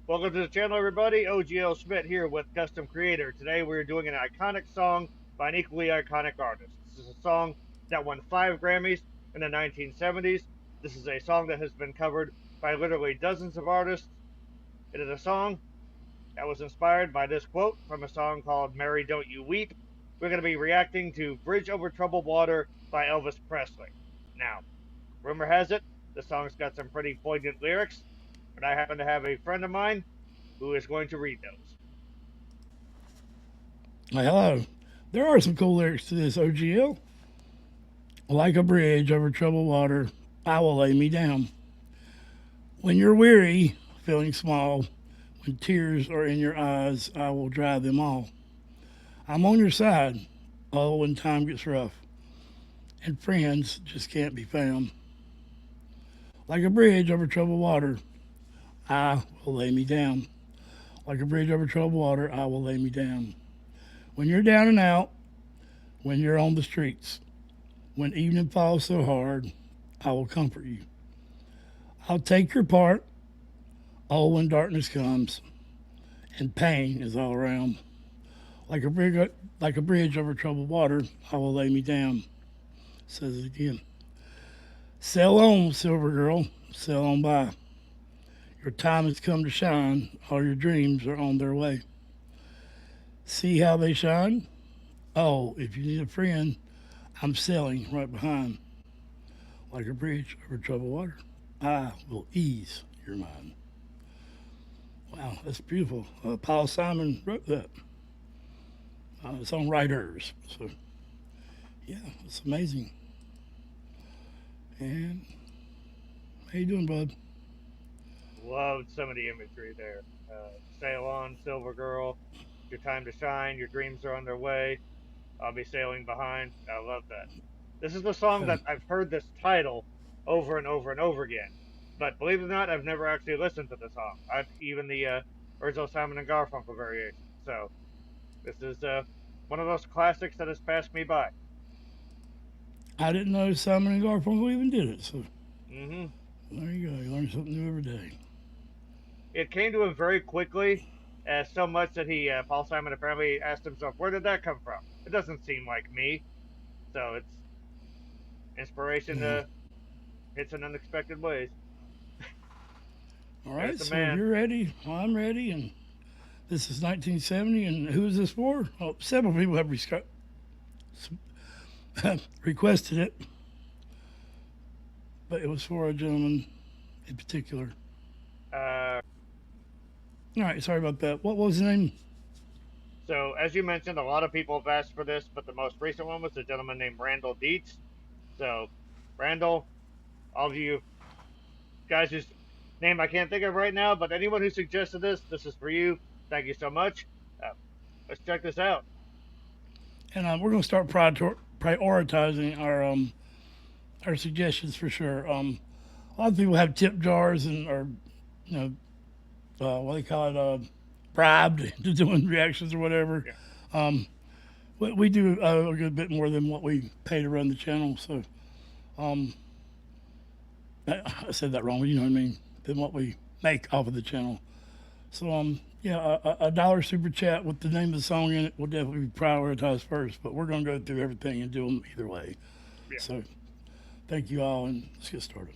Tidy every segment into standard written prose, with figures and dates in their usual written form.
Welcome to the channel, everybody. OGL Schmitt here with Custom Creator. Today we're doing an iconic song by an equally iconic artist. This is a song that won 5 Grammys in the 1970s. This is a song that has been covered by literally dozens of artists. It is a song that was inspired by this quote from a song called Mary Don't You Weep. We're going to be reacting to Bridge Over Troubled Water by Elvis Presley. Now, rumor has it, the song's got some pretty poignant lyrics, but I happen to have a friend of mine who is going to read those. Hello. There are some cool lyrics to this, OGL. Like a bridge over troubled water, I will lay me down. When you're weary, feeling small, when tears are in your eyes, I will dry them all. I'm on your side, oh, when time gets rough, and friends just can't be found. Like a bridge over troubled water, I will lay me down. Like a bridge over troubled water, I will lay me down. When you're down and out, when you're on the streets, when evening falls so hard, I will comfort you. I'll take your part, oh, when darkness comes and pain is all around. Like a bridge over troubled water, I will lay me down. Says it again. Sail on, silver girl, sail on by. Your time has come to shine, all your dreams are on their way. See how they shine? Oh, if you need a friend, I'm sailing right behind. Like a bridge over troubled water, I will ease your mind. Wow, that's beautiful. Paul Simon wrote that. Songwriters. So, yeah, it's amazing. And how you doing, bud? Loved some of the imagery there. Sail on, silver girl. Your time to shine. Your dreams are on their way. I'll be sailing behind. I love that. This is the song that I've heard this title over and over and over again. But believe it or not, I've never actually listened to the song. Even the original Simon and Garfunkel variation. So this is one of those classics that has passed me by. I didn't know Simon and Garfunkel even did it. So Mm-hmm. there you go. You learn something new every day. It came to him very quickly, so much that Paul Simon apparently asked himself, "Where did that come from? It doesn't seem like me." So it's inspiration hits in unexpected ways. All right, There's the so if man. you're ready, well, I'm ready, and this is 1970, and who is this for? Oh, several people have requested it, but it was for a gentleman in particular. All right, sorry about that. What was his name? So as you mentioned, a lot of people have asked for this, but the most recent one was a gentleman named Randall Dietz. So, Randall, all of you guys whose name I can't think of right now, but anyone who suggested this is for you. Thank you so much. Let's check this out. And we're going to start prioritizing our suggestions for sure. A lot of people have tip jars and are, you know, what do they call it, bribed into doing reactions or whatever. Yeah. We do a good bit more than what we pay to run the channel. So I said that wrong, but you know what I mean, than what we make off of the channel. So yeah, a dollar super chat with the name of the song in it will definitely be prioritized first, but we're going to go through everything and do them either way. Yeah. So thank you all, and let's get started.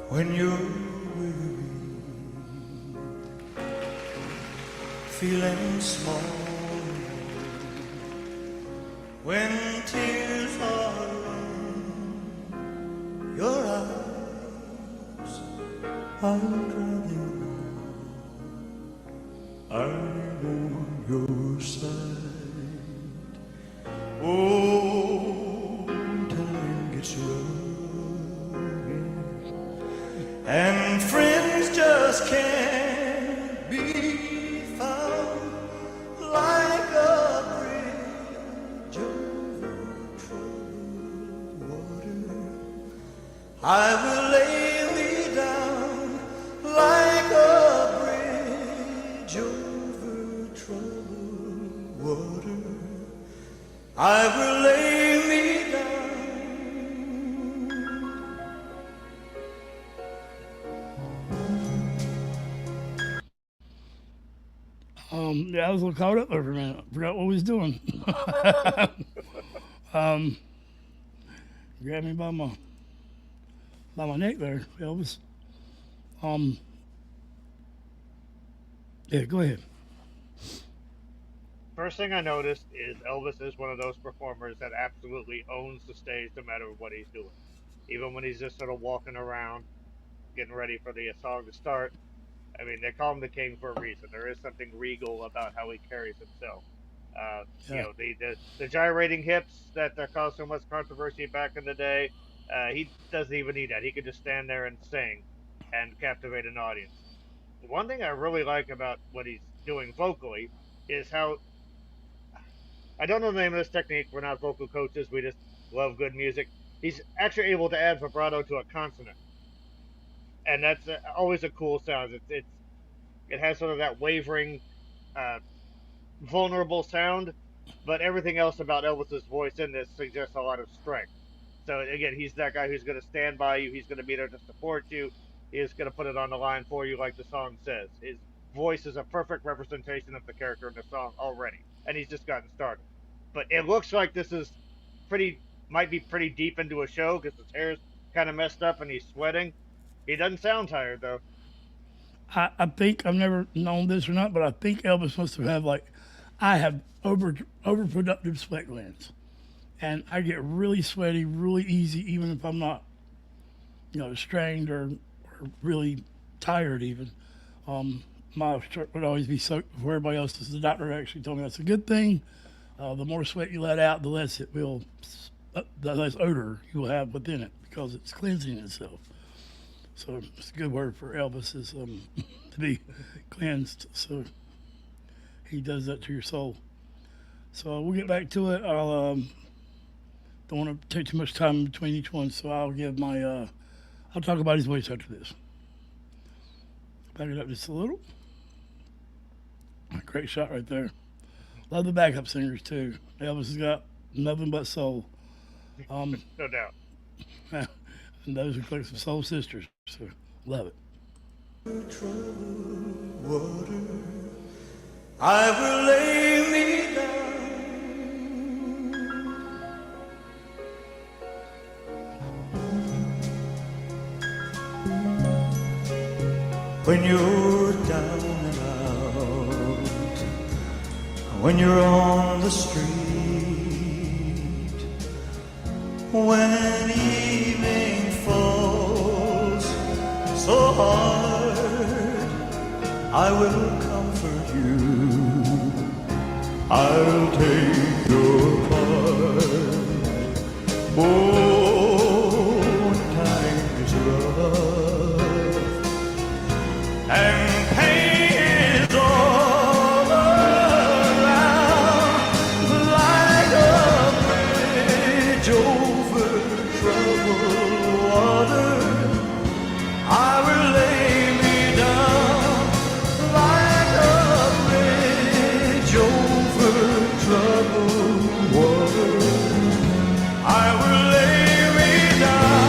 When you're weary, feeling small, when tears are in your eyes, I'll dry them all. I'm on your side. Oh, time gets rough. And friends just can't be found, like a bridge over troubled water. I will lay me down like a bridge over troubled water. I will lay me down. Yeah, I was a little caught up there for a minute. Forgot what we was doing. Grabbed me by my neck there, Elvis. Yeah, go ahead. First thing I noticed is Elvis is one of those performers that absolutely owns the stage no matter what he's doing. Even when he's just sort of walking around, getting ready for the song to start. I mean, they call him the king for a reason. There is something regal about how he carries himself. You Yeah. know, the gyrating hips that caused so much controversy back in the day. He doesn't even need that. He could just stand there and sing and captivate an audience. One thing I really like about what he's doing vocally is how I don't know the name of this technique. We're not vocal coaches. We just love good music. He's actually able to add vibrato to a consonant, and that's always a cool sound. It has sort of that wavering, uh, vulnerable sound, but everything else about Elvis's voice in this suggests a lot of strength. So again, he's that guy who's going to stand by you. He's going to be there to support you. He's going to put it on the line for you, like the song says. His voice is a perfect representation of the character in the song already, and he's just gotten started. But it looks like this is pretty might be pretty deep into a show because his hair's kind of messed up and he's sweating. He doesn't sound tired though. I think I've never known this or not, but I think Elvis must have had like I have overproductive sweat glands, and I get really sweaty really easy, even if I'm not, strained or really tired. Even my shirt would always be soaked before everybody else's. The doctor actually told me that's a good thing. The more sweat you let out, the less it will, the less odor you will have within it because it's cleansing itself. So it's a good word for Elvis is to be cleansed. So he does that to your soul. So we'll get back to it. I'll don't want to take too much time between each one. So I'll give my I'll talk about his voice after this. Back it up just a little. Great shot right there. Love the backup singers too. Elvis has got nothing but soul. No doubt. And those are like some soul sisters. So love it. Troubled water, I will lay me down. When you're down and out, when you're on the street, when evening falls so hard, I will comfort you. I'll take your part. Oh, time is rough and pain is all around, like a bridge over troubled water. I will lay me down like a bridge over troubled water. I will lay me down.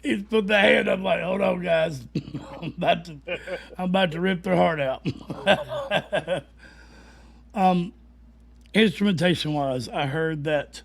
He's put the hand up like, hold on, guys. I'm about to rip their heart out. Instrumentation wise, I heard that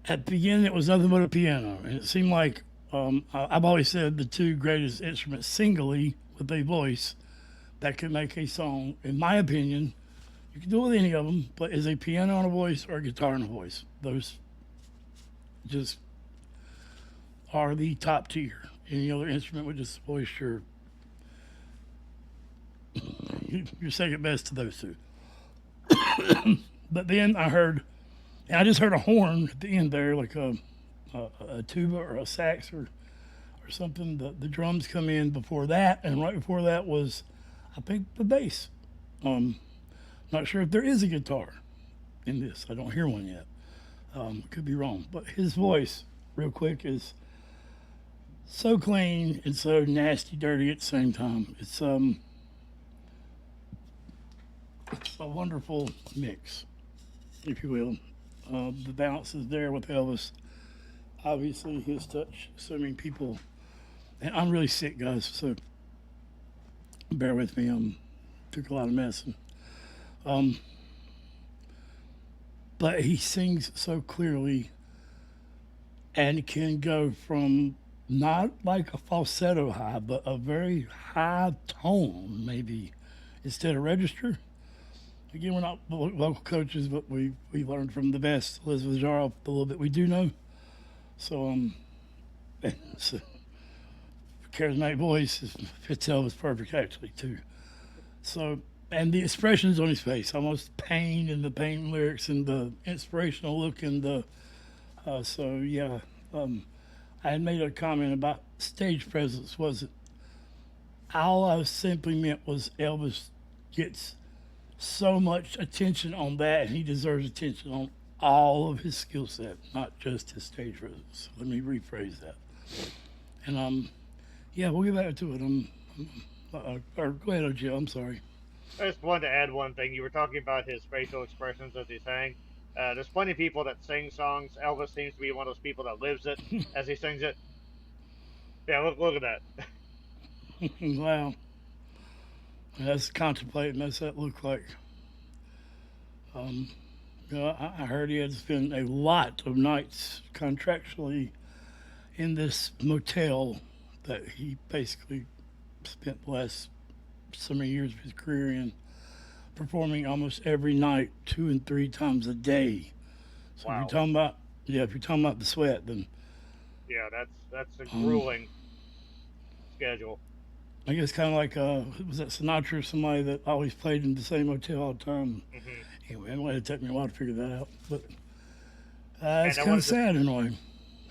at the beginning it was nothing but a piano. And it seemed like I've always said the two greatest instruments singly with a voice that could make a song, in my opinion, you can do it with any of them, but is a piano and a voice or a guitar and a voice. Those just are the top tier. Any other instrument would just voice your second best to those two. But then I heard, and I just heard a horn at the end there, like a a tuba or a sax or something. The drums come in before that, and right before that was, I think, the bass. Not sure if there is a guitar in this. I don't hear one yet. Could be wrong, but his voice, real quick, is so clean and so nasty, dirty at the same time. It's a wonderful mix, if you will. The balance is there with Elvis. Obviously, his touch. So many people, and I'm really sick, guys. So bear with me. Took a lot of medicine. But he sings so clearly, and can go from not like a falsetto high, but a very high tone, maybe instead of register. Again, we're not vocal coaches, but we learned from the best, Elizabeth Jarrell, the little bit we do know. So, so charismatic voice fits Elvis perfect, actually, too. So, and the expressions on his face, almost pain in the pain lyrics and the inspirational look and the, so yeah. I had made a comment about stage presence. Was it? All I simply meant was Elvis gets so much attention on that, and he deserves attention on all of his skill set, not just his stage presence. Let me rephrase that. And yeah, we'll get back to it. Or go ahead, OGL. I'm sorry. I just wanted to add one thing. You were talking about his facial expressions as he sang. There's plenty of people that sing songs. Elvis seems to be one of those people that lives it as he sings it. Yeah, look at that. Wow. That's contemplating. What's that look like? I heard he had to spend a lot of nights contractually in this motel that he basically spent the last so many years of his career in, performing almost every night, 2 and 3 times a day. So wow. if you're talking about the sweat, then yeah, that's a grueling schedule. I guess kind of like was that Sinatra or somebody that always played in the same hotel all the time. Mm-hmm. Anyway, it might take me a while to figure that out, but it's kind of sad in a way.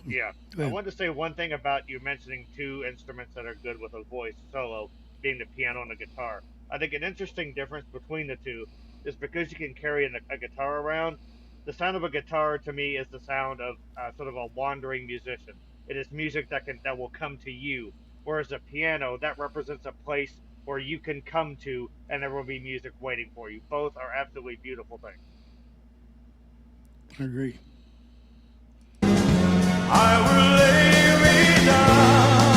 Yeah, I wanted to say one thing about you mentioning 2 instruments that are good with a voice solo, being the piano and the guitar. I think an interesting difference between the two is because you can carry a guitar around. The sound of a guitar to me is the sound of sort of a wandering musician. It is music that will come to you, whereas a piano that represents a place where you can come to, and there will be music waiting for you. Both are absolutely beautiful things. I agree. I will lay me down.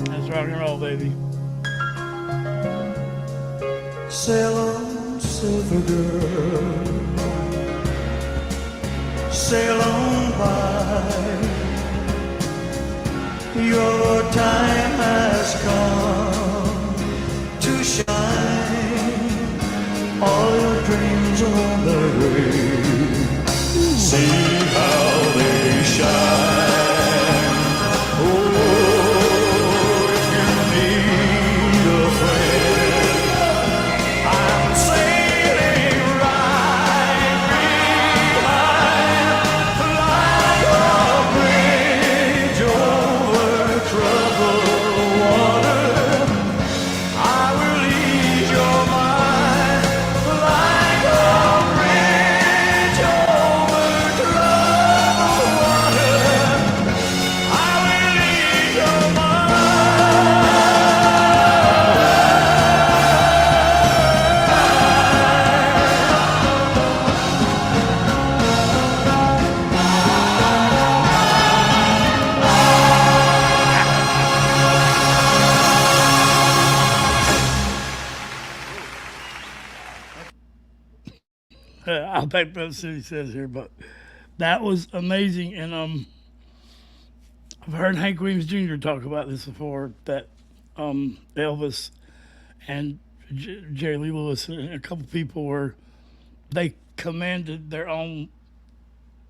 That's rock and roll, baby. Sail on, silver girl, sail on by. Your time has come to shine. All your dreams are on their way. See how they shine. I'll back what City says here, but that was amazing. And I've heard Hank Williams Jr. talk about this before. That Elvis and Jerry Lee Lewis and a couple people they commanded their own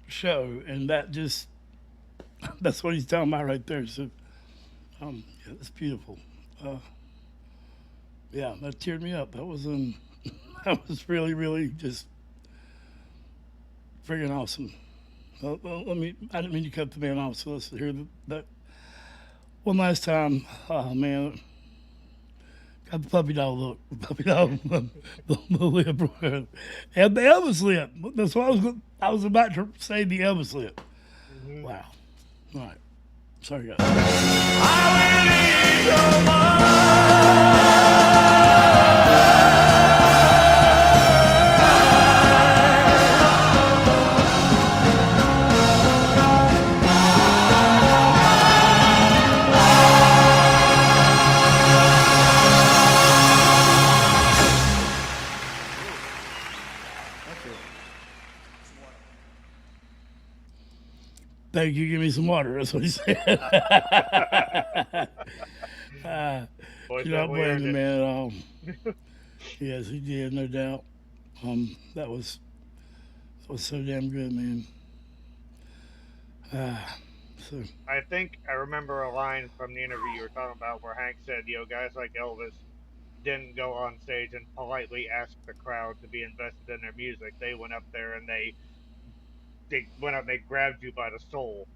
show, and that's what he's talking about right there. So, yeah, it's beautiful. Yeah, that teared me up. That was that was really, really just friggin' awesome. Well, I didn't mean to cut the man off, so let's hear that one last time. Oh, man. Got the puppy dog look. Puppy dog, the lip. And the Elvis lip. That's what I was about to say, the Elvis lip. Mm-hmm. Wow. All right. Sorry, guys. I will leave your mind. Thank you. Give me some water. That's what he said. Boy, You don't we blame earned the it. man at all. Yes, he did, no doubt. That was so damn good, man. So I think I remember a line from the interview you were talking about where Hank said, guys like Elvis didn't go on stage and politely ask the crowd to be invested in their music. They went up there and they went up, they grabbed you by the soul.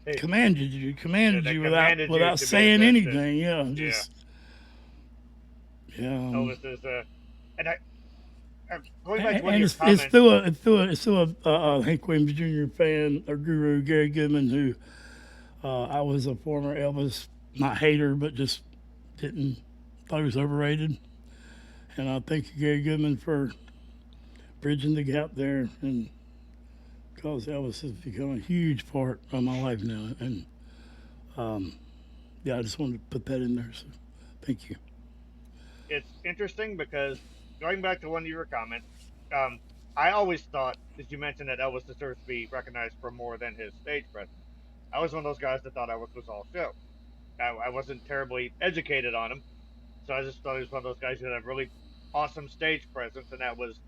they, commanded you they without commanded you without to be saying invested. anything. Yeah, Yeah, just yeah. Elvis is and going back to one of And your it's comments. still a Hank Williams Jr. fan or guru, Gary Goodman, who I was a former Elvis, not hater, but just didn't thought he was overrated. And I thank you, Gary Goodman, for bridging the gap there, and because Elvis has become a huge part of my life now. And yeah, I just wanted to put that in there. So thank you. It's interesting because going back to one of your comments, I always thought, as you mentioned, that Elvis deserves to be recognized for more than his stage presence. I was one of those guys that thought Elvis was all show. I wasn't terribly educated on him, so I just thought he was one of those guys who had a really awesome stage presence, and that was,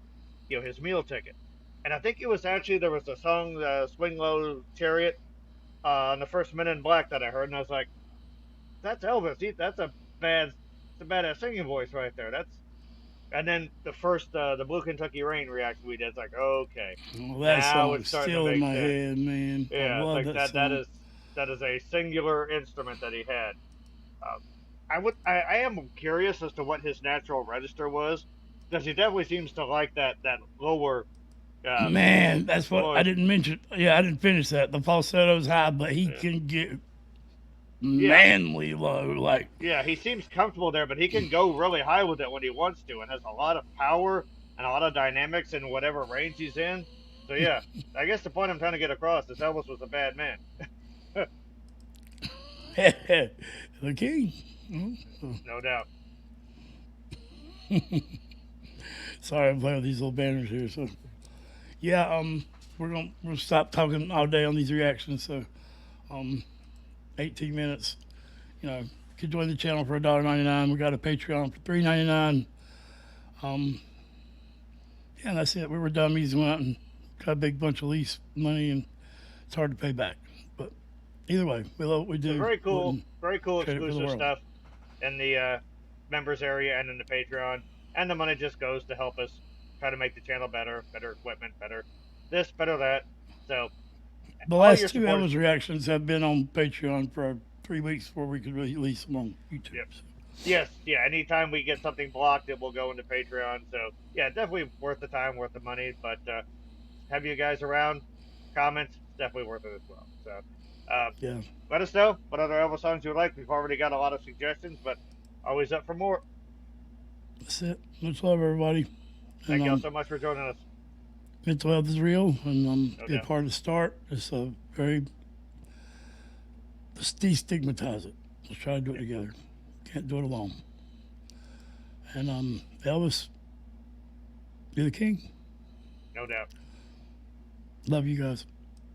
his meal ticket. And I think it was actually there was a song, "Swing Low Chariot," on the first Men in Black that I heard, and I was like, "That's Elvis. That's it's a badass singing voice right there." And then the first, the Blue Kentucky Rain reaction we did, it's like, okay, Well, that now song's it's starting to still in make my sense. head, man. I Yeah, it's love like that that. That song. is that is a singular instrument that he had. Um, I am curious as to what his natural register was, because he definitely seems to like that lower uh, Man, that's what I voice. didn't mention. Yeah, I didn't finish that. The falsetto's high, but he Yeah, can get yeah, manly low. Like, yeah. He seems comfortable there, but he can go really high with it when he wants to, and has a lot of power and a lot of dynamics in whatever range he's in. So yeah, I guess the point I'm trying to get across is Elvis was a bad man, the king. no doubt. Sorry, I'm playing with these little banners here. So, yeah, we'll stop talking all day on these reactions. So, 18 minutes. You could join the channel for $1.99. We got a Patreon for $3.99. Yeah, and that's it. We were dummies, went out and got a big bunch of lease money, and it's hard to pay back. But either way, we love what we do. So Wouldn't very cool trade it for the exclusive world. stuff in the members area and in the Patreon. And the money just goes to help us try to make the channel better, better equipment, better this, better that. So The all your last two support. Elvis reactions have been on Patreon for 3 weeks before we could release them on YouTube. Yep. Yes, yeah. Anytime we get something blocked, it will go into Patreon. So yeah, definitely worth the time, worth the money. But have you guys around? Comments, definitely worth it as well. So Yeah, let us know what other Elvis songs you would like. We've already got a lot of suggestions, but always up for more. that's it. Much love, everybody. Thank And y'all so much for joining us. mental health is real, and No be a doubt. part of the start. It's a very let's destigmatize it. Let's try to do it together. Can't do it alone. And Elvis, you're the king. No doubt. Love you guys.